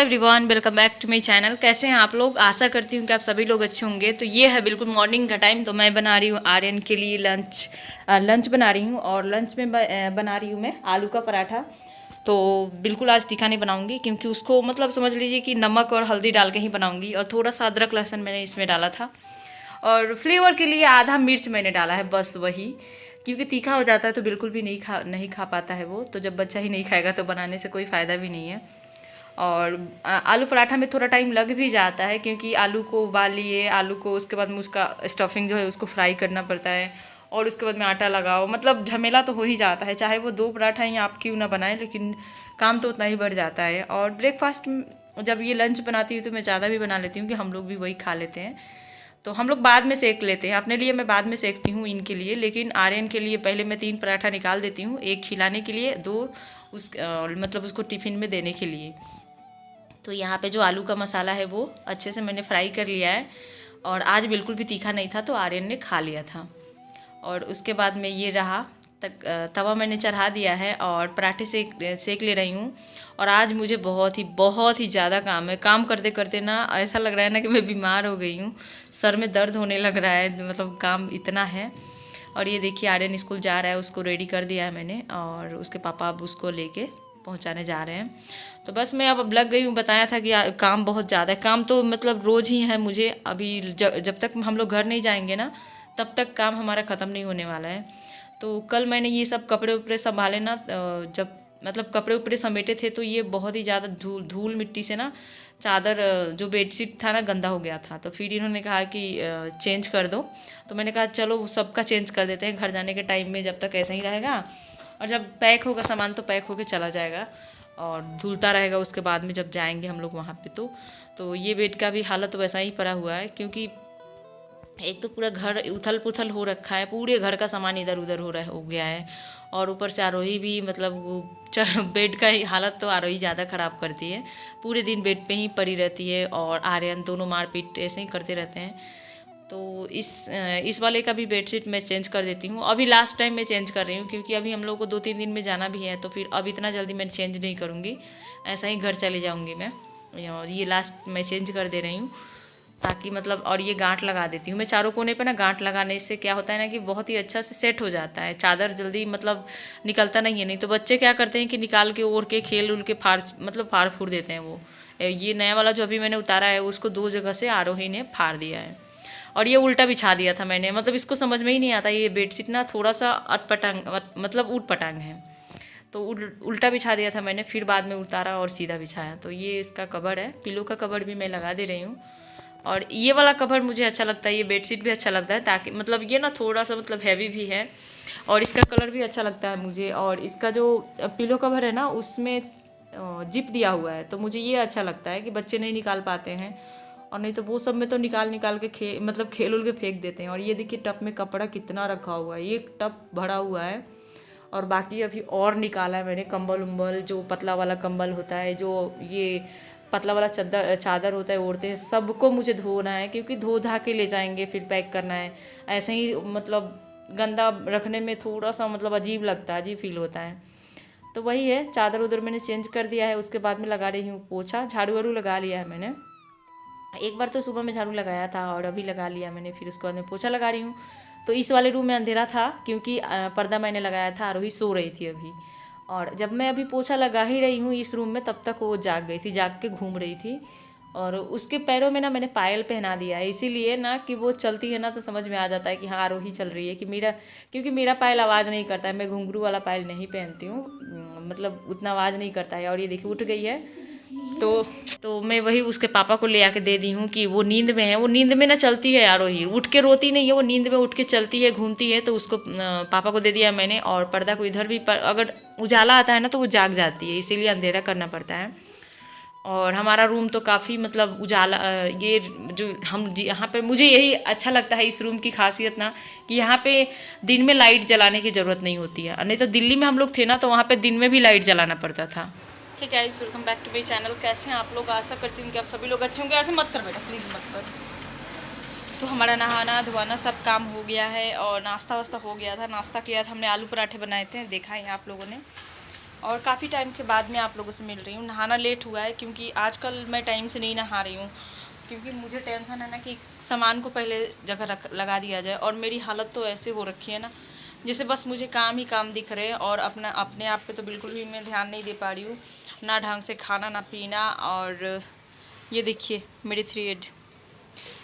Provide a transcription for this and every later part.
Everyone, welcome back to my channel. कैसे हैं आप लोग? आशा करती हूँ कि आप सभी लोग अच्छे होंगे। तो ये है बिल्कुल मॉर्निंग का टाइम। तो मैं बना रही हूँ आर्यन के लिए लंच बना रही हूँ। और लंच में बना रही हूँ मैं आलू का पराठा। तो बिल्कुल आज तीखा नहीं बनाऊँगी, क्योंकि उसको मतलब समझ लीजिए कि नमक और हल्दी डाल के ही बनाऊँगी। और थोड़ा सा अदरक लहसुन मैंने इसमें डाला था, और फ्लेवर के लिए आधा मिर्च मैंने डाला है, बस वही। क्योंकि तीखा हो जाता है तो बिल्कुल भी नहीं खा पाता है वो। तो जब बच्चा ही नहीं खाएगा तो बनाने से कोई फ़ायदा भी नहीं है। और आलू पराठा में थोड़ा टाइम लग भी जाता है, क्योंकि आलू को उबालिए, आलू को उसके बाद में उसका स्टफिंग जो है उसको फ्राई करना पड़ता है, और उसके बाद में आटा लगाओ। मतलब झमेला तो हो ही जाता है, चाहे वो 2 पराठा ही आप क्यों ना बनाएं, लेकिन काम तो उतना ही बढ़ जाता है। और ब्रेकफास्ट जब ये लंच बनाती हूँ तो मैं ज़्यादा भी बना लेती हूँ कि हम लोग भी वही खा लेते हैं। तो हम लोग बाद में सेक लेते हैं, अपने लिए मैं बाद में सेकती हूँ इनके लिए। लेकिन आर्यन के लिए पहले मैं 3 पराठा निकाल देती हूँ, 1 खिलाने के लिए, 2 मतलब उसको टिफ़िन में देने के लिए। तो यहाँ पे जो आलू का मसाला है वो अच्छे से मैंने फ्राई कर लिया है। और आज बिल्कुल भी तीखा नहीं था तो आर्यन ने खा लिया था। और उसके बाद में ये रहा तवा मैंने चढ़ा दिया है और पराठे सेक ले रही हूँ। और आज मुझे बहुत ही ज़्यादा काम है। काम करते करते ना ऐसा लग रहा है ना कि मैं बीमार हो गई हूँ, सर में दर्द होने लग रहा है, मतलब काम इतना है। और ये देखिए आर्यन स्कूल जा रहा है, उसको रेडी कर दिया है मैंने, और उसके पापा अब उसको लेके पहुंचाने जा रहे हैं। तो बस मैं अब लग गई हूँ। बताया था कि काम बहुत ज़्यादा है। काम तो मतलब रोज़ ही है मुझे। अभी जब तक हम लोग घर नहीं जाएंगे ना, तब तक काम हमारा ख़त्म नहीं होने वाला है। तो कल मैंने ये सब कपड़े उपड़े संभाले ना, जब मतलब कपड़े उपड़े समेटे थे तो ये बहुत ही ज़्यादा धूल मिट्टी से ना चादर, जो बेडशीट था ना, गंदा हो गया था। तो फिर इन्होंने कहा कि चेंज कर दो। तो मैंने कहा चलो सबका चेंज कर देते हैं, घर जाने के टाइम में जब तक ऐसा ही रहेगा, और जब पैक होगा सामान तो पैक होके चला जाएगा, और धुलता रहेगा उसके बाद में जब जाएंगे हम लोग वहाँ पे। तो ये बेड का भी हालत वैसा ही पड़ा हुआ है, क्योंकि एक तो पूरा घर उथल पुथल हो रखा है, पूरे घर का सामान इधर उधर हो गया है। और ऊपर से आरोही भी, मतलब वो बेड का ही हालत तो आरोही ज़्यादा ख़राब करती है। पूरे दिन बेड पे ही पड़ी रहती है, और आर्यन दोनों मारपीट ऐसे ही करते रहते हैं। तो इस वाले का भी बेडशीट मैं चेंज कर देती हूँ। अभी लास्ट टाइम मैं चेंज कर रही हूँ, क्योंकि अभी हम लोग को 2-3 दिन में जाना भी है। तो फिर अब इतना जल्दी मैं चेंज नहीं करूँगी, ऐसा ही घर चले जाऊँगी मैं। और ये लास्ट मैं चेंज कर दे रही हूँ, ताकि मतलब, और ये गांठ लगा देती हूँ मैं चारों कोने पे ना। गांठ लगाने से क्या होता है ना कि बहुत ही अच्छा से सेट हो जाता है, चादर जल्दी मतलब निकलता नहीं है। नहीं तो बच्चे क्या करते हैं कि निकाल के ओढ़ के खेल उल के फाड़ फूड़ देते हैं वो। ये नया वाला जो अभी मैंने उतारा है उसको 2 जगह से आरोही ने फाड़ दिया है। और ये उल्टा बिछा दिया था मैंने, मतलब इसको समझ में ही नहीं आता। ये बेडशीट ना थोड़ा सा अटपटांग, मतलब ऊट पटांग है। तो उल्टा बिछा दिया था मैंने, फिर बाद में उतारा और सीधा बिछाया। तो ये इसका कवर है, पिलो का कवर भी मैं लगा दे रही हूँ। और ये वाला कवर मुझे अच्छा लगता है, ये बेडशीट भी अच्छा लगता है, ताकि मतलब ये ना थोड़ा सा मतलब हैवी भी है, और इसका कलर भी अच्छा लगता है मुझे। और इसका जो पिलो कवर है ना, उसमें जिप दिया हुआ है, तो मुझे ये अच्छा लगता है कि बच्चे नहीं निकाल पाते हैं। और नहीं तो वो सब में तो निकाल के मतलब खेल उल के फेंक देते हैं। और ये देखिए टब में कपड़ा कितना रखा हुआ है, ये टब भरा हुआ है। और बाकी अभी और निकाला है मैंने कंबल उम्बल, जो पतला वाला कंबल होता है, जो ये पतला वाला चादर होता है ओढ़ते हैं, सबको मुझे धोना है, क्योंकि धो धा के ले जाएंगे, फिर पैक करना है। ऐसे ही मतलब गंदा रखने में थोड़ा सा मतलब अजीब लगता है, अजीब फील होता है। तो वही है, चादर उधर मैंने चेंज कर दिया है। उसके बाद में लगा रही हूँ पोछा, झाड़ू वाड़ू लगा लिया है मैंने। एक बार तो सुबह में झाड़ू लगाया था और अभी लगा लिया मैंने, फिर उसके बाद में पोछा लगा रही हूँ। तो इस वाले रूम में अंधेरा था, क्योंकि पर्दा मैंने लगाया था, आरोही सो रही थी अभी। और जब मैं अभी पोछा लगा ही रही हूँ इस रूम में, तब तक वो जाग गई थी, जाग के घूम रही थी। और उसके पैरों में ना मैंने पायल पहना दिया है, इसीलिए ना कि वो चलती है ना तो समझ में आ जाता है कि हाँ आरोही चल रही है। क्योंकि मेरा पायल आवाज़ नहीं करता है, मैं घुंघरू वाला पायल नहीं पहनती हूँ, मतलब उतना आवाज़ नहीं करता है। और ये देखिए उठ गई है। तो मैं वही उसके पापा को ले आके दे दी हूँ कि वो नींद में है। वो नींद में ना चलती है आरोही, उठ के रोती नहीं है, वो नींद में उठ के चलती है, घूमती है। तो उसको पापा को दे दिया मैंने। और पर्दा को इधर भी अगर उजाला आता है ना तो वो जाग जाती है, इसीलिए अंधेरा करना पड़ता है। और हमारा रूम तो काफ़ी मतलब उजाला, ये जो हम यहाँ पे, मुझे यही अच्छा लगता है इस रूम की खासियत ना, कि यहाँ पे दिन में लाइट जलाने की ज़रूरत नहीं होती है। नहीं तो दिल्ली में हम लोग थे ना, तो वहाँ पे दिन में भी लाइट जलाना पड़ता था। ठीक है, welcome back to my channel. कैसे हैं आप लोग? आशा करती हूँ कि आप सभी लोग अच्छे होंगे। ऐसे मत कर बेटा, प्लीज़ मत कर। तो हमारा नहाना धोना सब काम हो गया है, और नाश्ता वास्ता हो गया था। नाश्ता किया था हमने, आलू पराठे बनाए थे, देखा है आप लोगों ने। और काफ़ी टाइम के बाद मैं आप लोगों से मिल रही हूँ। नहाना लेट हुआ है क्योंकि आजकल मैं टाइम से नहीं नहा रही हूँ, क्योंकि मुझे टेंशन है ना कि सामान को पहले जगह रख लगा दिया जाए। और मेरी हालत तो ऐसे हो रखी है ना, जैसे बस मुझे काम ही काम दिख रहे हैं, और अपने आप पे तो बिल्कुल भी मैं ध्यान नहीं दे पा रही हूँ, ना ढंग से खाना ना पीना। और ये देखिए मेरे थ्रेड,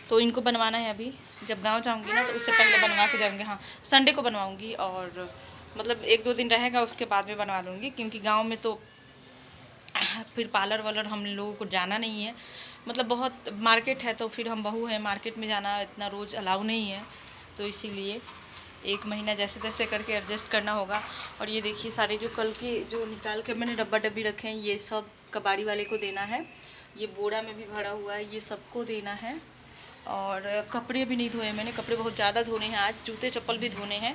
तो इनको बनवाना है अभी। जब गांव जाऊंगी ना तो उससे पहले बनवा के जाऊंगी। हाँ, संडे को बनवाऊंगी, और मतलब 1-2 दिन रहेगा उसके बाद में बनवा लूँगी, क्योंकि गांव में तो फिर पार्लर वालर हम लोगों को जाना नहीं है। मतलब बहुत मार्केट है, तो फिर हम बहू हैं, मार्केट में जाना इतना रोज़ अलाउ नहीं है, तो इसीलिए 1 महीना जैसे तैसे करके एडजस्ट करना होगा। और ये देखिए सारे जो कल के जो निकाल के मैंने डब्बा डब्बी रखे हैं, ये सब कबाड़ी वाले को देना है। ये बोरा में भी भरा हुआ है, ये सबको देना है। और कपड़े भी नहीं धोए मैंने, कपड़े बहुत ज़्यादा धोने हैं आज, जूते चप्पल भी धोने हैं।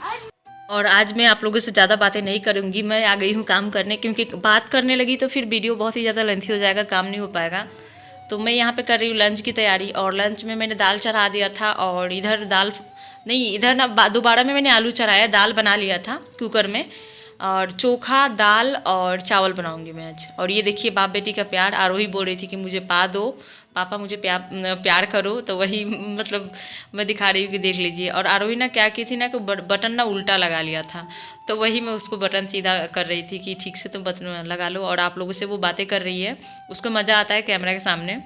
और आज मैं आप लोगों से ज़्यादा बातें नहीं करूँगी, मैं आ गई हूँ काम करने, क्योंकि बात करने लगी तो फिर वीडियो बहुत ही ज़्यादा लेंथी हो जाएगा, काम नहीं हो पाएगा। तो मैं यहाँ पे कर रही हूँ लंच की तैयारी। और लंच में मैंने दाल चढ़ा दिया था, और इधर दाल नहीं, इधर ना दोबारा में मैंने आलू चढ़ाया, दाल बना लिया था कुकर में। और चोखा दाल और चावल बनाऊंगी मैं आज। और ये देखिए बाप बेटी का प्यार, आरोही बोल रही थी कि मुझे पा दो पापा, मुझे प्यार करो, तो वही मतलब मैं दिखा रही हूँ कि देख लीजिए। और आरोही ना क्या की थी ना कि बटन ना उल्टा लगा लिया था, तो वही मैं उसको बटन सीधा कर रही थी कि ठीक से तुम बटन लगा लो। और आप लोगों से वो बातें कर रही है, उसको मज़ा आता है कैमरा के सामने।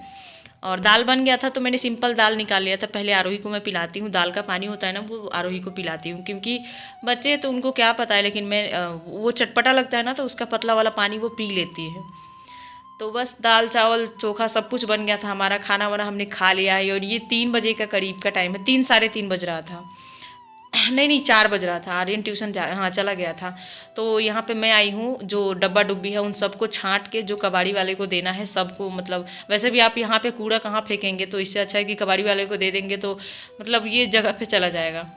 और दाल बन गया था तो मैंने सिंपल दाल निकाल लिया था। पहले आरोही को मैं पिलाती हूँ, दाल का पानी होता है ना वो आरोही को पिलाती हूँ, क्योंकि बच्चे हैं तो उनको क्या पता है, लेकिन मैं वो चटपटा लगता है ना, तो उसका पतला वाला पानी वो पी लेती है। तो बस दाल चावल चोखा सब कुछ बन गया था, हमारा खाना वाना हमने खा लिया है। और ये 3 बजे का करीब का टाइम है, 3 साढ़े 3 बज रहा था। नहीं 4 बज रहा था, आर्यन ट्यूशन हाँ चला गया था। तो यहाँ पे मैं आई हूँ, जो डब्बा डुब्बी है उन सबको छांट के जो कबाड़ी वाले को देना है सबको। मतलब वैसे भी आप यहाँ पे कूड़ा कहाँ फेंकेंगे, तो इससे अच्छा है कि कबाड़ी वाले को दे देंगे, तो मतलब ये जगह पे चला जाएगा।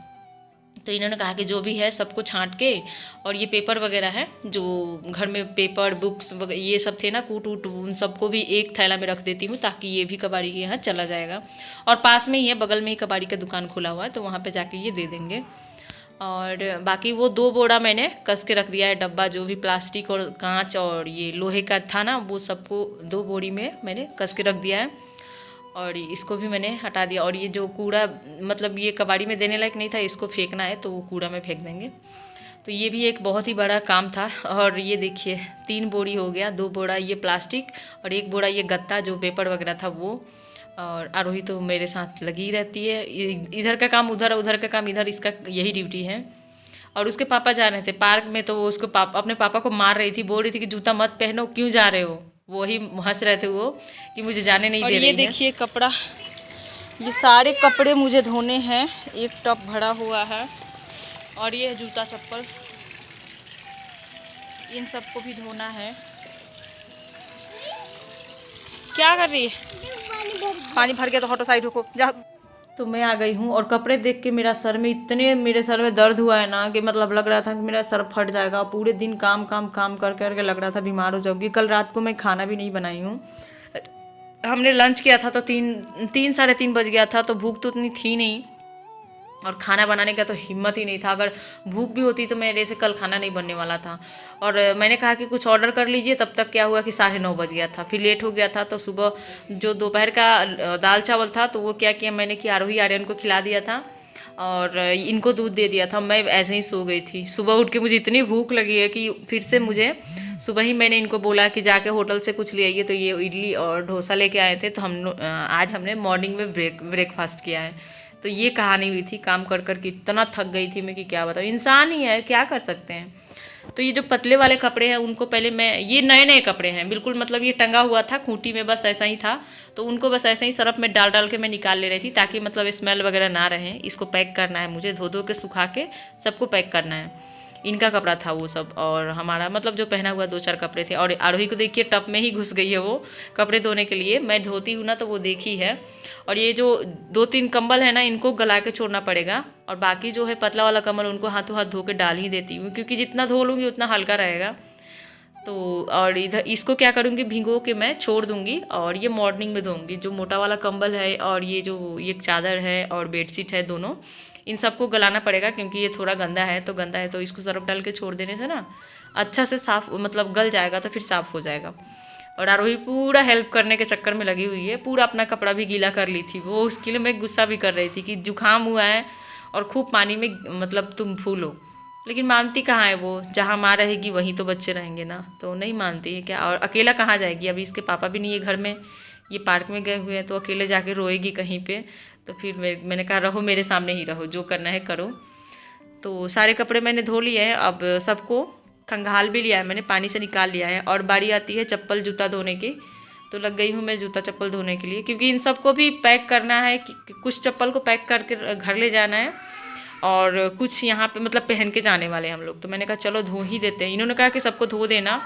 तो इन्होंने कहा कि जो भी है सबको छांट के, और ये पेपर वगैरह है जो घर में पेपर बुक्स वगैरह ये सब थे ना कूट वूट, उन सबको भी एक थैला में रख देती हूँ, ताकि ये भी कबाड़ी के यहाँ चला जाएगा। और पास में ही है, बगल में ही कबाड़ी का दुकान खुला हुआ है, तो वहाँ पे जाके ये दे देंगे। और बाकी वो 2 बोरा मैंने कस के रख दिया है, डब्बा जो भी प्लास्टिक और कांच और ये लोहे का था ना, वो सबको 2 बोरी में मैंने कस के रख दिया है। और इसको भी मैंने हटा दिया। और ये जो कूड़ा मतलब ये कबाड़ी में देने लायक नहीं था, इसको फेंकना है, तो वो कूड़ा में फेंक देंगे। तो ये भी एक बहुत ही बड़ा काम था। और ये देखिए 3 बोरी हो गया, 2 बोरा ये प्लास्टिक और 1 बोरा ये गत्ता जो पेपर वगैरह था वो। और आरोही तो मेरे साथ लगी रहती है, इधर का काम उधर, उधर का काम इधर, इसका यही ड्यूटी है। और उसके पापा जा रहे थे पार्क में, तो वो उसको अपने पापा को मार रही थी, बोल रही थी कि जूता मत पहनो, क्यों जा रहे हो। वही हंस रहे थे वो कि मुझे जाने नहीं दे रही है। ये देखिए कपड़ा, ये सारे कपड़े मुझे धोने हैं, एक टब भरा हुआ है। और ये जूता चप्पल, इन सबको भी धोना है। क्या कर रही है? पानी भर गया तो हटो, साइड रुको जा। तो मैं आ गई हूँ, और कपड़े देख के मेरे सर में दर्द हुआ है ना, कि मतलब लग रहा था कि मेरा सर फट जाएगा। पूरे दिन काम काम काम कर करके लग रहा था बीमार हो जाऊंगी। कल रात को मैं खाना भी नहीं बनाई हूँ, हमने लंच किया था तो 3 साढ़े 3 बज गया था, तो भूख तो उतनी थी नहीं, और खाना बनाने का तो हिम्मत ही नहीं था। अगर भूख भी होती तो मेरे से कल खाना नहीं बनने वाला था। और मैंने कहा कि कुछ ऑर्डर कर लीजिए, तब तक क्या हुआ कि 9:30 बज गया था, फिर लेट हो गया था। तो सुबह जो दोपहर का दाल चावल था, तो वो क्या किया मैंने कि आरोही आर्यन को खिला दिया था, और इनको दूध दे दिया था। मैं ऐसे ही सो गई थी। सुबह उठ के मुझे इतनी भूख लगी है कि फिर से मुझे सुबह ही मैंने इनको बोला कि जाके होटल से कुछ ले आइए, तो ये इडली और डोसा लेके आए थे। तो आज हमने मॉर्निंग में ब्रेकफास्ट किया है। तो ये कहानी हुई थी, काम कर कर के इतना थक गई थी मैं कि क्या बताऊँ, इंसान ही है, क्या कर सकते हैं। तो ये जो पतले वाले कपड़े हैं उनको पहले मैं, ये नए नए कपड़े हैं बिल्कुल, मतलब ये टंगा हुआ था खूंटी में, बस ऐसा ही था, तो उनको बस ऐसे ही सरफ में डाल डाल के मैं निकाल ले रही थी, ताकि मतलब स्मेल वगैरह ना रहे। इसको पैक करना है मुझे, धो धो के सुखा के सबको पैक करना है। इनका कपड़ा था वो सब, और हमारा मतलब जो पहना हुआ 2-4 कपड़े थे। और आरोही को देखिए टब में ही घुस गई है वो कपड़े धोने के लिए। मैं धोती हूँ ना तो वो देखी है। और ये जो 2-3 कंबल है ना, इनको गला के छोड़ना पड़ेगा, और बाकी जो है पतला वाला कंबल उनको हाथों हाथ धो के डाल ही देती हूँ, क्योंकि जितना धो लूँगी उतना हल्का रहेगा। तो और इधर इसको क्या करूँगी, भिगो के मैं छोड़ दूँगी, और ये मॉर्निंग में धोऊँगी। जो मोटा वाला कंबल है और ये जो ये चादर है और बेडशीट है, दोनों इन सबको गलाना पड़ेगा क्योंकि ये थोड़ा गंदा है तो इसको सर्फ डाल के छोड़ देने से ना अच्छा से साफ़ मतलब गल जाएगा तो फिर साफ़ हो जाएगा। और आरोही पूरा हेल्प करने के चक्कर में लगी हुई है, पूरा अपना कपड़ा भी गीला कर ली थी वो। उसके लिए मैं गुस्सा भी कर रही थी कि जुकाम हुआ है और खूब पानी में मतलब तुम फूलो, लेकिन मानती कहाँ है वो। जहाँ माँ रहेगी वहीं तो बच्चे रहेंगे ना, तो नहीं मानती है क्या। और अकेला कहाँ जाएगी, अभी इसके पापा भी नहीं है घर में, ये पार्क में गए हुए हैं, तो अकेले जाके रोएगी कहीं पे। तो फिर मैंने कहा रहो मेरे सामने ही रहो, जो करना है करो। तो सारे कपड़े मैंने धो लिए हैं, अब सबको खंगाल भी लिया है मैंने, पानी से निकाल लिया है। और बारी आती है चप्पल जूता धोने की, तो लग गई हूँ मैं जूता चप्पल धोने के लिए, क्योंकि इन सबको भी पैक करना है कि कुछ चप्पल को पैक करके घर ले जाना है और कुछ यहाँ पे मतलब पहन के जाने वाले हम लोग। तो मैंने कहा चलो धो ही देते हैं। इन्होंने कहा कि सबको धो देना,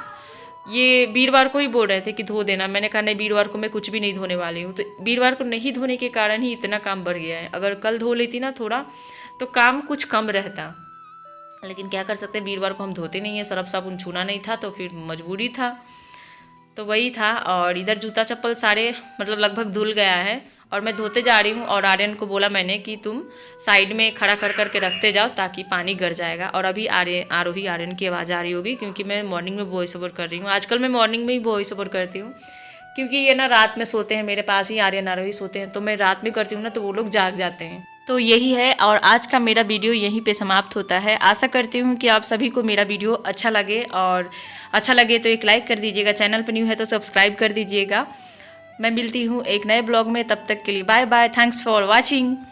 ये वीरवार को ही बोल रहे थे कि धो देना। मैंने कहा नहीं, वीरवार को मैं कुछ भी नहीं धोने वाली हूँ। तो वीरवार को नहीं धोने के कारण ही इतना काम बढ़ गया है। अगर कल धो लेती ना थोड़ा तो काम कुछ कम रहता, लेकिन क्या कर सकते हैं, वीरवार को हम धोते नहीं है, सरफ साबुन छूना नहीं था तो फिर मजबूरी था, तो वही था। और इधर जूता चप्पल सारे मतलब लगभग धुल गया है और मैं धोते जा रही हूँ। और आर्यन को बोला मैंने कि तुम साइड में खड़ा कर करके रखते जाओ ताकि पानी गिर जाएगा। और अभी आरोही आर्यन की आवाज़ आ रही होगी क्योंकि मैं मॉर्निंग में वॉइस ओवर कर रही हूँ। आजकल मैं मॉर्निंग में ही वॉइस ओवर करती हूँ क्योंकि ये ना रात में सोते हैं, मेरे पास ही आर्यन आरोही सोते हैं, तो मैं रात में करती हूँ ना तो वो लोग जाग जाते हैं। तो यही है, और आज का मेरा वीडियो यहीं पे समाप्त होता है। आशा करती हूँ कि आप सभी को मेरा वीडियो अच्छा लगे, और अच्छा लगे तो एक लाइक कर दीजिएगा, चैनल पर न्यू है तो सब्सक्राइब कर दीजिएगा। मैं मिलती हूँ एक नए ब्लॉग में, तब तक के लिए bye bye, thanks for watching.